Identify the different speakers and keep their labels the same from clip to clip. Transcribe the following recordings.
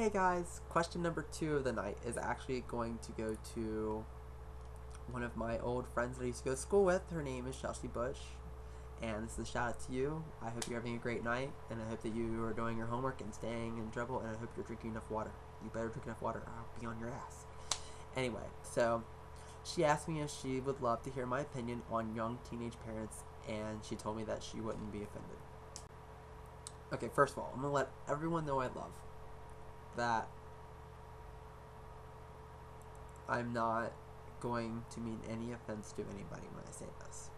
Speaker 1: Okay guys, question number 2 of the night is actually going to go to one of my old friends that I used to go to school with. Her name is Chelsea Bush, and this is a shout out to you. I hope you're having a great night, and I hope that you are doing your homework and staying in trouble, and I hope you're drinking enough water. You better drink enough water or I'll be on your ass. Anyway, so she asked me if she would love to hear my opinion on young teenage parents, and she told me that she wouldn't be offended. Okay, first of all, I'm going to let everyone know I love that I'm not going to mean any offense to anybody when I say this.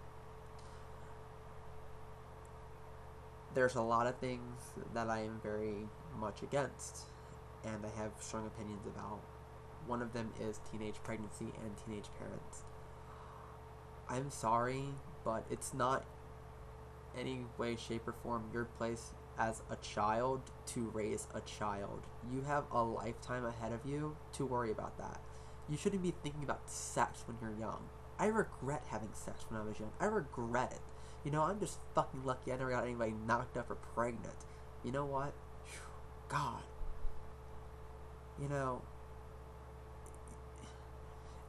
Speaker 1: There's a lot of things that I am very much against, and I have strong opinions about. One of them is teenage pregnancy and teenage parents. I'm sorry, but it's not any way, shape, or form your place as a child to raise a child. You have a lifetime ahead of you to worry about that. You shouldn't be thinking about sex when you're young. I regret having sex when I was young. I regret it. You know, I'm just fucking lucky I never got anybody knocked up or pregnant. You know what? God. You know,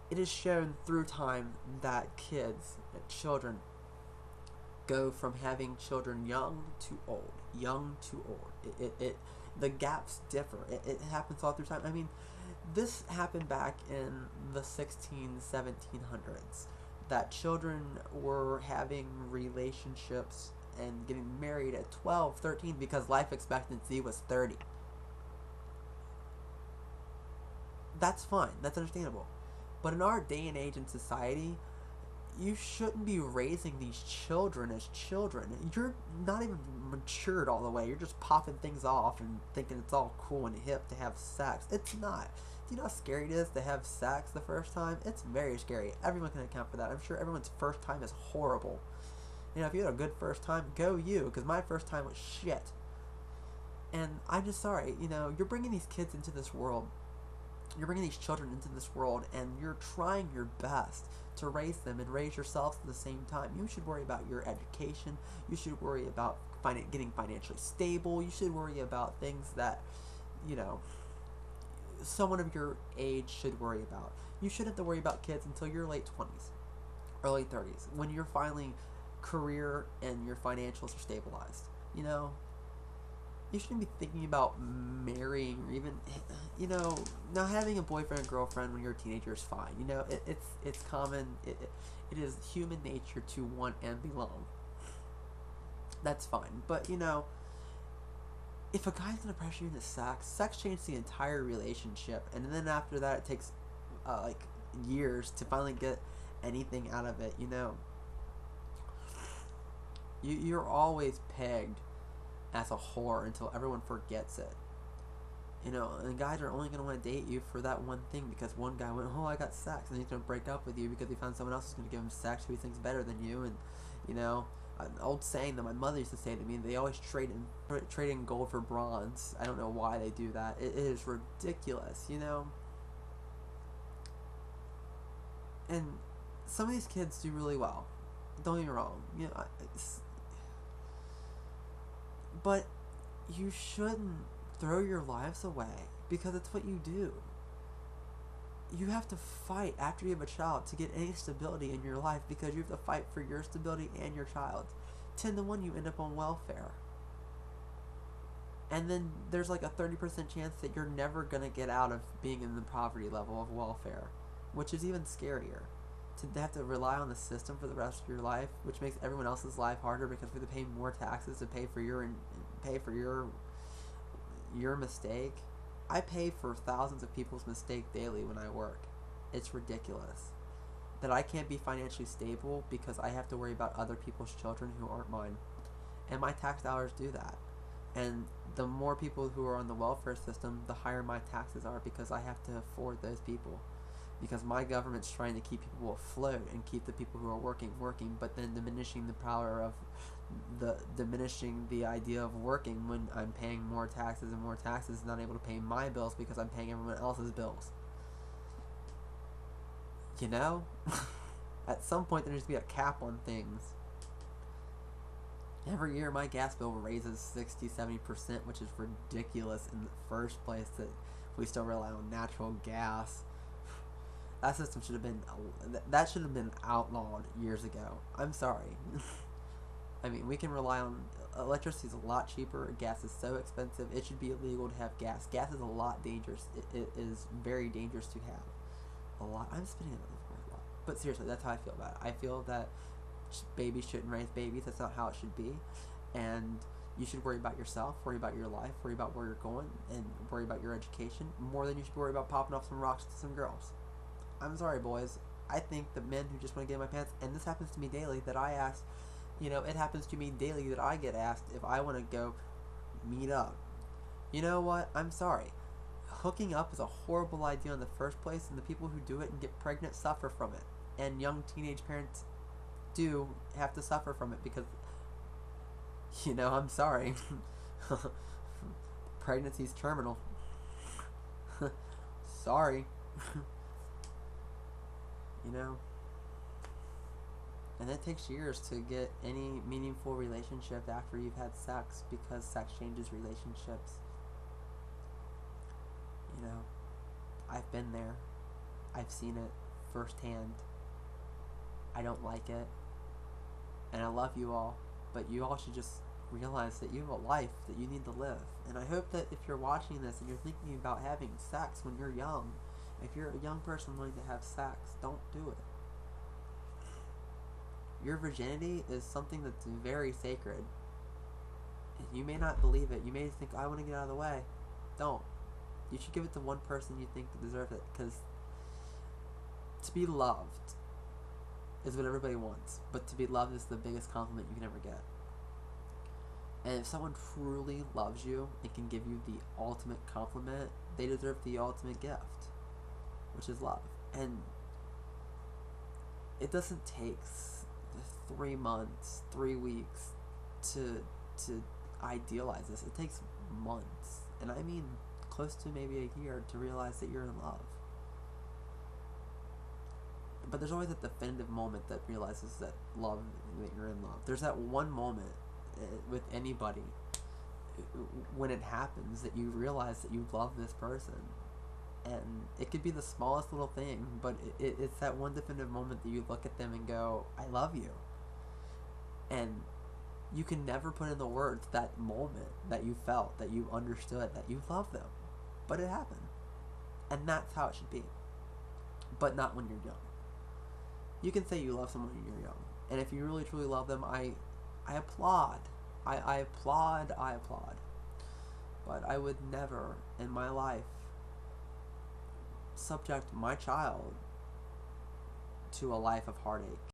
Speaker 1: it is shown through time that kids, children, go from having children young to old. The gaps differ. It happens all through time. I mean, this happened back in the 1700s, that children were having relationships and getting married at 12, 13 because life expectancy was 30. That's fine. That's understandable. But in our day and age in society, you shouldn't be raising these children as children. You're not even matured all the way. You're just popping things off and thinking it's all cool and hip to have sex. It's not. Do you know how scary it is to have sex the first time? It's very scary. Everyone can account for that. I'm sure everyone's first time is horrible. You know, if you had a good first time, go you, because my first time was shit. And I'm just sorry, you know, you're bringing these kids into this world. You're bringing these children into this world, and you're trying your best to raise them and raise yourselves at the same time. You should worry about your education. You should worry about getting financially stable. You should worry about things that, you know, someone of your age should worry about. You shouldn't have to worry about kids until your late 20s, early 30s, when you're finally career and your financials are stabilized. You know, you shouldn't be thinking about marrying or even, you know, now having a boyfriend or girlfriend when you're a teenager is fine. You know, it's common. It is human nature to want and belong. That's fine. But, you know, if a guy's going to pressure you into sex changes the entire relationship. And then after that, it takes, like, years to finally get anything out of it, you know. You're always pegged as a whore until everyone forgets it. You know, and guys are only going to want to date you for that one thing because one guy went, oh, I got sex, and he's going to break up with you because he found someone else who's going to give him sex who he thinks better than you. And, you know, an old saying that my mother used to say to me, they always trade in gold for bronze. I don't know why they do that. It is ridiculous, you know. And some of these kids do really well. Don't get me wrong. You know, but you shouldn't throw your lives away because it's what you do. You have to fight after you have a child to get any stability in your life because you have to fight for your stability and your child's. 10 to 1 you end up on welfare. And then there's like a 30% chance that you're never going to get out of being in the poverty level of welfare, which is even scarier. To have to rely on the system for the rest of your life, which makes everyone else's life harder because we have to pay more taxes to pay for your mistake. I pay for thousands of people's mistake daily when I work. It's ridiculous that I can't be financially stable because I have to worry about other people's children who aren't mine, and my tax dollars do that. And the more people who are on the welfare system, the higher my taxes are because I have to afford those people. Because my government's trying to keep people afloat and keep the people who are working, but then diminishing the power of diminishing the idea of working when I'm paying more taxes and not able to pay my bills because I'm paying everyone else's bills. You know? At some point there needs to be a cap on things. Every year my gas bill raises 60-70%, which is ridiculous in the first place that we still rely on natural gas. That system should have been outlawed years ago. I'm sorry. I mean, we can rely on electricity is a lot cheaper. Gas is so expensive. It should be illegal to have gas. Gas is a lot dangerous. It is very dangerous to have. A lot. I'm spinning another word a lot. But seriously, that's how I feel about it. I feel that babies shouldn't raise babies. That's not how it should be. And you should worry about yourself, worry about your life, worry about where you're going, and worry about your education more than you should worry about popping off some rocks to some girls. I'm sorry, boys. I think the men who just want to get in my pants, and this happens to me daily, that I ask, it happens to me daily that I get asked if I want to go meet up. You know what? I'm sorry. Hooking up is a horrible idea in the first place, and the people who do it and get pregnant suffer from it. And young teenage parents do have to suffer from it because, I'm sorry. Pregnancy's terminal. Sorry. And it takes years to get any meaningful relationship after you've had sex because sex changes relationships. I've been there. I've seen it firsthand. I don't like it. And I love you all, but you all should just realize that you have a life that you need to live. And I hope that if you're watching this and you're thinking about having sex when you're young, if you're a young person wanting to have sex, don't do it. Your virginity is something that's very sacred. And you may not believe it. You may think, I want to get out of the way. Don't. You should give it to one person you think deserves it. Because to be loved is what everybody wants. But to be loved is the biggest compliment you can ever get. And if someone truly loves you and can give you the ultimate compliment, they deserve the ultimate gift, which is love. And it doesn't take 3 months, 3 weeks to idealize this. It takes months, and I mean close to maybe a year to realize that you're in love. But there's always a definitive moment that realizes that you're in love. There's that one moment with anybody when it happens that you realize that you love this person. And it could be the smallest little thing, but it's that one definitive moment that you look at them and go, I love you. And you can never put in the words that moment that you felt, that you understood, that you love them. But it happened. And that's how it should be. But not when you're young. You can say you love someone when you're young. And if you really truly love them, I applaud. I applaud. But I would never in my life subject my child to a life of heartache.